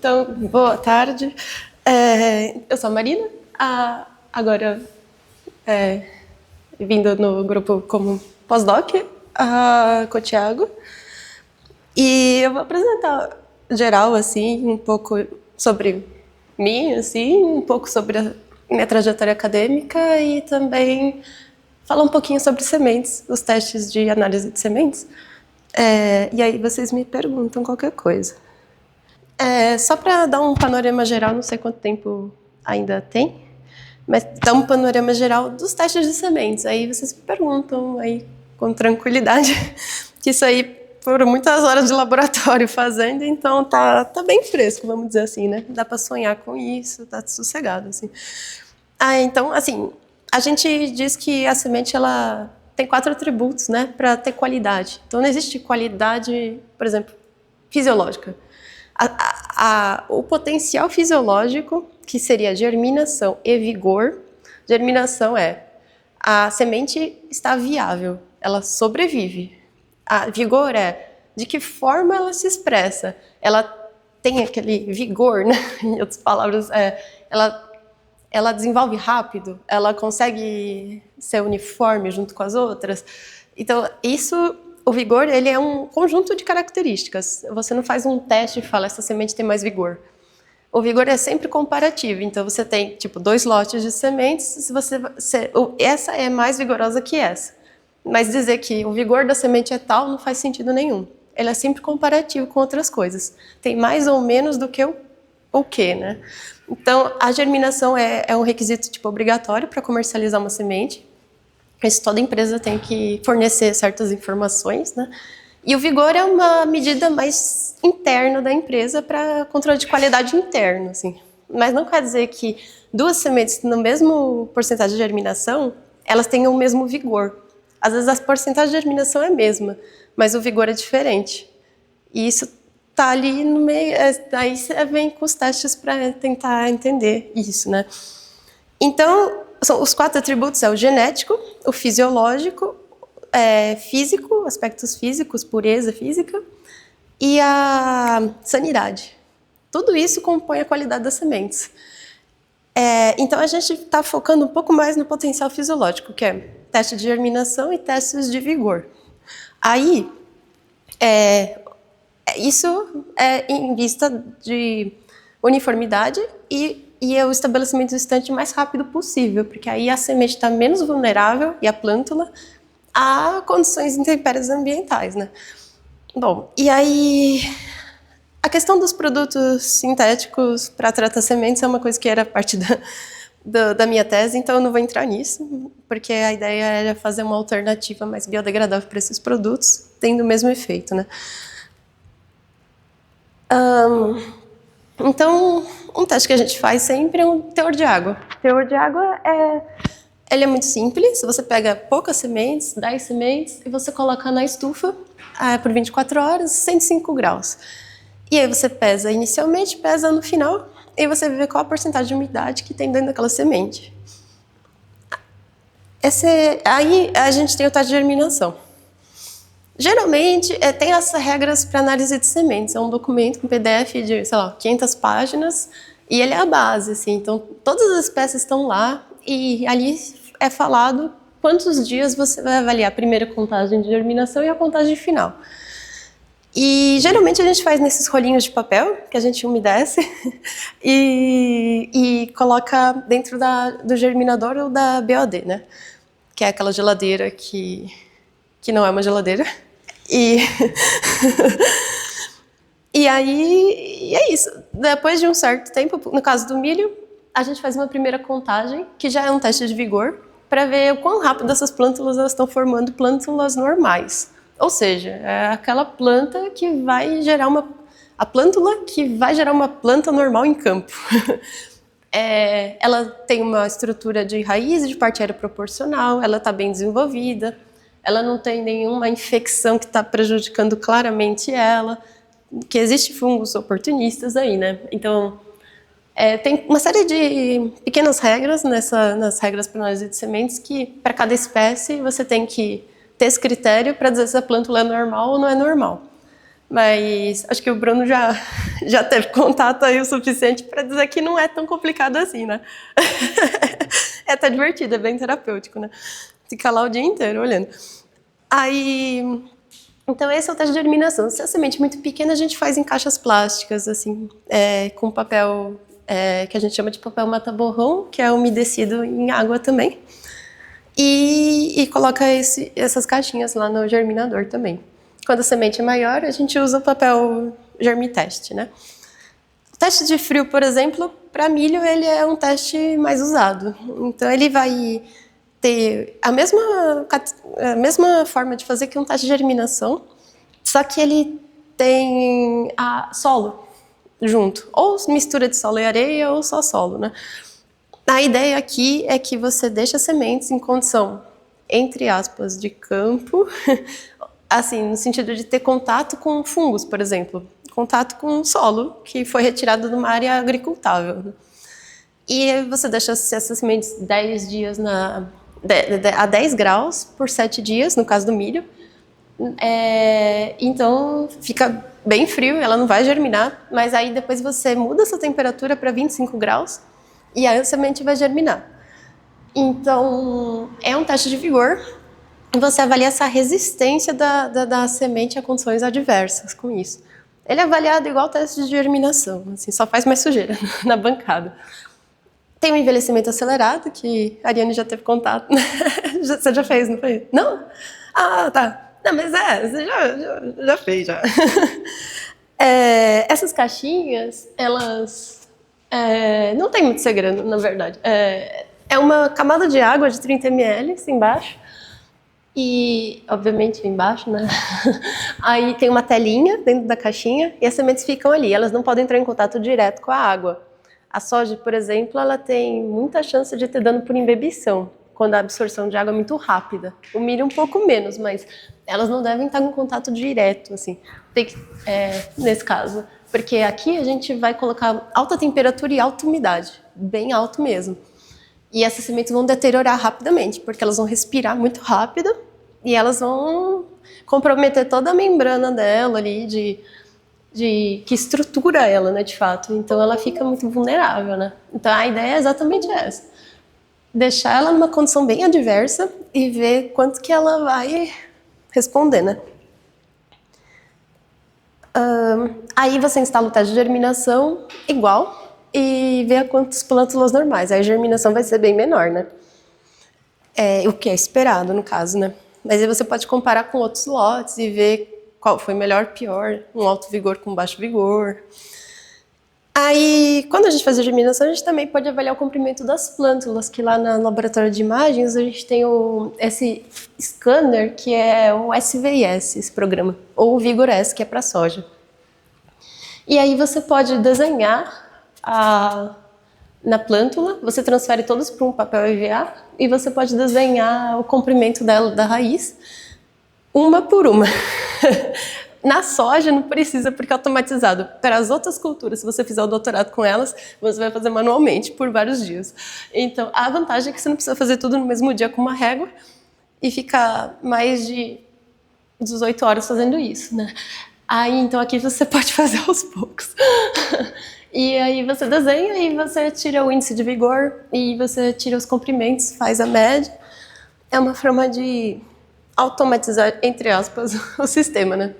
Então, boa tarde. Eu sou a Marina, agora vindo no grupo como pós-doc com o Thiago. E eu vou apresentar geral, assim, um pouco sobre mim, assim, um pouco sobre a minha trajetória acadêmica e também falar um pouquinho sobre sementes, os testes de análise de sementes. E aí vocês me perguntam qualquer coisa. Só para dar um panorama geral, não sei quanto tempo ainda tem, mas dar um panorama geral dos testes de sementes. Aí vocês me perguntam aí com tranquilidade, que isso aí foram muitas horas de laboratório fazendo, então tá bem fresco, vamos dizer assim, né? Dá para sonhar com isso, tá sossegado, assim. Então, assim, a gente diz que a semente, ela tem 4 atributos, né, para ter qualidade. Então, não existe qualidade, por exemplo, fisiológica. O potencial fisiológico, que seria germinação e vigor. Germinação a semente está viável, ela sobrevive. A vigor de que forma ela se expressa. Tem aquele vigor, né? Em outras palavras, ela desenvolve rápido, ela consegue ser uniforme junto com as outras. Então, o vigor, ele é um conjunto de características. Você não faz um teste e fala, essa semente tem mais vigor. O vigor é sempre comparativo. Então, você tem, 2 lotes de sementes, essa é mais vigorosa que essa. Mas dizer que o vigor da semente é tal não faz sentido nenhum. Ele é sempre comparativo com outras coisas. Tem mais ou menos do que o quê, né? Então, a germinação é um requisito obrigatório para comercializar uma semente. Toda empresa tem que fornecer certas informações, né? E o vigor é uma medida mais interna da empresa para controle de qualidade interno, assim. Mas não quer dizer que 2 sementes no mesmo porcentagem de germinação, elas tenham o mesmo vigor. Às vezes a porcentagem de germinação é a mesma, mas o vigor é diferente. E isso tá ali no meio, daí você vem com os testes para tentar entender isso, né? Então, os 4 atributos o genético, o fisiológico, físico, aspectos físicos, pureza física, e a sanidade. Tudo isso compõe a qualidade das sementes. Então, a gente está focando um pouco mais no potencial fisiológico, que é teste de germinação e testes de vigor. Aí, isso é em vista de uniformidade e o estabelecimento do estande o mais rápido possível, porque aí a semente está menos vulnerável, e a plântula, a condições intempéries ambientais, né? Bom, e aí a questão dos produtos sintéticos para tratar sementes é uma coisa que era parte da minha tese, então eu não vou entrar nisso, porque a ideia era fazer uma alternativa mais biodegradável para esses produtos, tendo o mesmo efeito, né? Então, um teste que a gente faz sempre é um teor de água. O teor de água ele é muito simples. Você pega poucas sementes, 10 sementes, e você coloca na estufa por 24 horas, 105 graus. E aí você pesa inicialmente, pesa no final, e você vê qual a porcentagem de umidade que tem dentro daquela semente. Aí a gente tem o teste de germinação. Geralmente, tem as regras para análise de sementes. É um documento com PDF de, 500 páginas, e ele é a base, assim. Então, todas as espécies estão lá, e ali é falado quantos dias você vai avaliar a primeira contagem de germinação e a contagem final. E, geralmente, a gente faz nesses rolinhos de papel, que a gente umedece, e coloca dentro do germinador ou da BOD, né? Que é aquela geladeira que não é uma geladeira. E aí é isso. Depois de um certo tempo, no caso do milho, a gente faz uma primeira contagem, que já é um teste de vigor, para ver o quão rápido essas plântulas estão formando plântulas normais. Ou seja, é aquela planta que vai gerar a plântula que vai gerar uma planta normal em campo. Ela tem uma estrutura de raiz de parte aérea proporcional, ela está bem desenvolvida, ela não tem nenhuma infecção que está prejudicando claramente ela, que existe fungos oportunistas aí, né? Então, tem uma série de pequenas regras nas regras para análise de sementes que, para cada espécie, você tem que ter esse critério para dizer se a plântula é normal ou não é normal. Mas acho que o Bruno já teve contato aí o suficiente para dizer que não é tão complicado assim, né? É até divertido, é bem terapêutico, né? Ficar lá o dia inteiro olhando. Aí, então esse é o teste de germinação. Se a semente é muito pequena, a gente faz em caixas plásticas, assim, com papel que a gente chama de papel mata-borrão, que é umedecido em água também. E coloca essas caixinhas lá no germinador também. Quando a semente é maior, a gente usa o papel germiteste, né? O teste de frio, por exemplo, para milho, ele é um teste mais usado. Então, ele vai ter a mesma forma de fazer que um teste de germinação, só que ele tem solo junto. Ou mistura de solo e areia, ou só solo, né? A ideia aqui é que você deixa as sementes em condição, entre aspas, de campo, assim, no sentido de ter contato com fungos, por exemplo, contato com o solo que foi retirado de uma área agricultável. E você deixa essas sementes 10 dias a 10 graus por 7 dias, no caso do milho. Então fica bem frio, ela não vai germinar, mas aí depois você muda essa temperatura para 25 graus e aí a semente vai germinar. Então, é um teste de vigor. Você avalia essa resistência da semente a condições adversas com isso. Ele é avaliado igual o teste de germinação, assim, só faz mais sujeira na bancada. Tem um envelhecimento acelerado, que a Ariane já teve contato. Você já fez, não foi? Não? Ah, tá. Não, mas você já fez, já. Essas caixinhas, elas não tem muito segredo, na verdade. É uma camada de água de 30 ml embaixo. E, obviamente, embaixo, né? Aí tem uma telinha dentro da caixinha e as sementes ficam ali. Elas não podem entrar em contato direto com a água. A soja, por exemplo, ela tem muita chance de ter dano por embebição, quando a absorção de água é muito rápida. O milho um pouco menos, mas elas não devem estar em contato direto, assim, nesse caso. Porque aqui a gente vai colocar alta temperatura e alta umidade, bem alto mesmo. E essas sementes vão deteriorar rapidamente, porque elas vão respirar muito rápido e elas vão comprometer toda a membrana dela ali, que estrutura ela, né, de fato. Então ela fica muito vulnerável, né? Então a ideia é exatamente essa. Deixar ela numa condição bem adversa e ver quanto que ela vai responder, né? Aí você instala o teste de germinação igual e vê quantas plântulas normais. Aí a germinação vai ser bem menor, né? O que é esperado, no caso, né? Mas aí você pode comparar com outros lotes e ver qual foi melhor, pior, um alto vigor com baixo vigor. Aí, quando a gente faz a germinação, a gente também pode avaliar o comprimento das plântulas, que lá no laboratório de imagens a gente tem esse scanner, que é o SVIS, esse programa, ou o Vigor S, que é para soja. E aí você pode desenhar na plântula, você transfere todos para um papel EVA e você pode desenhar o comprimento dela, da raiz, uma por uma. Na soja não precisa porque é automatizado. Para as outras culturas, se você fizer o doutorado com elas, você vai fazer manualmente por vários dias. Então, a vantagem é que você não precisa fazer tudo no mesmo dia com uma régua e ficar mais de 18 horas fazendo isso, né? Aí, então, aqui você pode fazer aos poucos. E aí você desenha e você tira o índice de vigor e você tira os comprimentos, faz a média. É uma forma de automatizar, entre aspas, o sistema, né?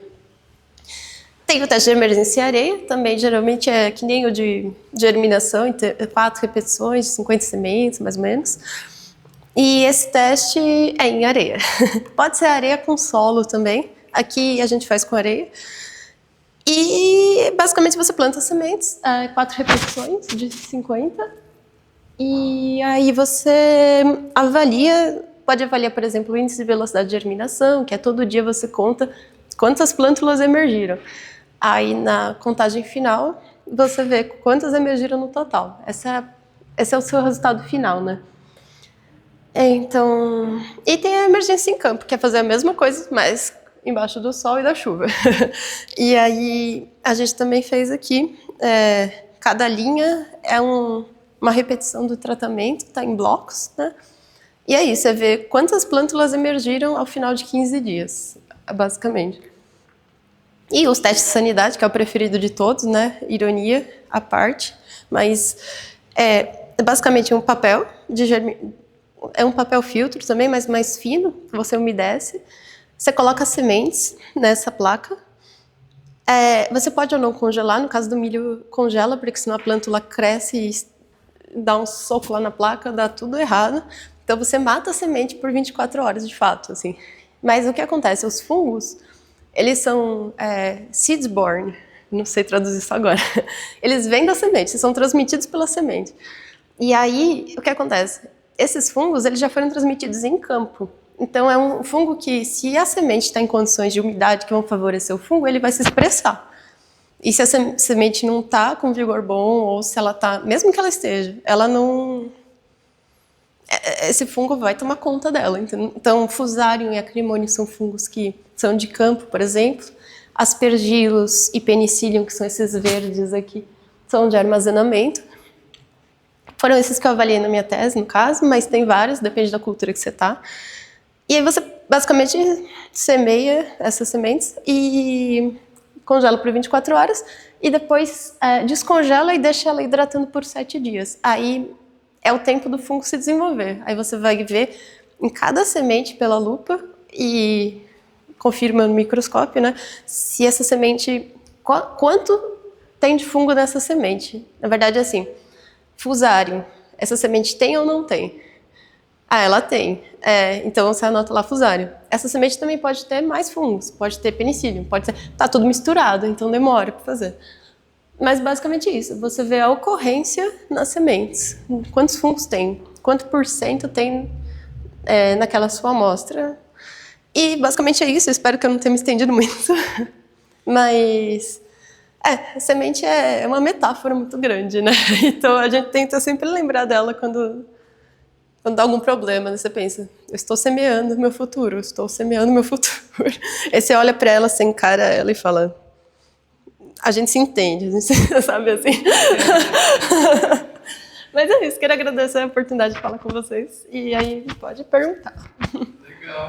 Tem o teste de emergência em areia, também geralmente é que nem o de germinação, 4 repetições, 50 sementes, mais ou menos. E esse teste é em areia. Pode ser areia com solo também. Aqui a gente faz com areia. E basicamente você planta as sementes, 4 repetições de 50. E aí você pode avaliar, por exemplo, o índice de velocidade de germinação, que é todo dia você conta quantas plântulas emergiram. Aí, na contagem final, você vê quantas emergiram no total. Esse é o seu resultado final, né? Então, e tem a emergência em campo, que é fazer a mesma coisa, mas embaixo do sol e da chuva. E aí, a gente também fez aqui, cada linha é uma repetição do tratamento, está em blocos, né? E aí, você vê quantas plântulas emergiram ao final de 15 dias, basicamente. E os testes de sanidade, que é o preferido de todos, né? Ironia à parte. Mas é basicamente um papel é um papel filtro também, mas mais fino, que você umedece. Você coloca sementes nessa placa. Você pode ou não congelar, no caso do milho congela, porque senão a plântula cresce e dá um soco lá na placa, dá tudo errado. Então você mata a semente por 24 horas, de fato, assim. Mas o que acontece? Os fungos, eles são seeds-borne, não sei traduzir isso agora. Eles vêm da semente, são transmitidos pela semente. E aí, o que acontece? Esses fungos, eles já foram transmitidos em campo. Então, é um fungo que, se a semente está em condições de umidade que vão favorecer o fungo, ele vai se expressar. E se a semente não está com vigor bom, ou se ela está, mesmo que ela esteja, ela não... Esse fungo vai tomar conta dela. Então, Fusarium e Acrimonium são fungos que são de campo, por exemplo. Aspergillus e Penicillium, que são esses verdes aqui, são de armazenamento. Foram esses que eu avaliei na minha tese, no caso, mas tem vários, depende da cultura que você está. E aí você basicamente semeia essas sementes e congela por 24 horas e depois descongela e deixa ela hidratando por 7 dias. Aí é o tempo do fungo se desenvolver. Aí você vai ver em cada semente pela lupa e confirma no microscópio, né, se essa semente, quanto tem de fungo nessa semente. Na verdade, é assim, Fusarium, essa semente tem ou não tem? Ela tem. Então você anota lá Fusarium. Essa semente também pode ter mais fungos, pode ter Penicillium, pode ter... Tá tudo misturado, então demora para fazer. Mas basicamente isso, você vê a ocorrência nas sementes. Quantos fungos tem? Quanto por cento tem naquela sua amostra? E basicamente é isso, eu espero que eu não tenha me estendido muito. Mas... a semente é uma metáfora muito grande, né? Então a gente tenta sempre lembrar dela quando dá algum problema, né? Você pensa, eu estou semeando meu futuro, eu estou semeando meu futuro. Aí você olha para ela, você encara ela e fala, a gente se entende, a gente sabe assim. Mas é isso, quero agradecer a oportunidade de falar com vocês. E aí pode perguntar. Legal.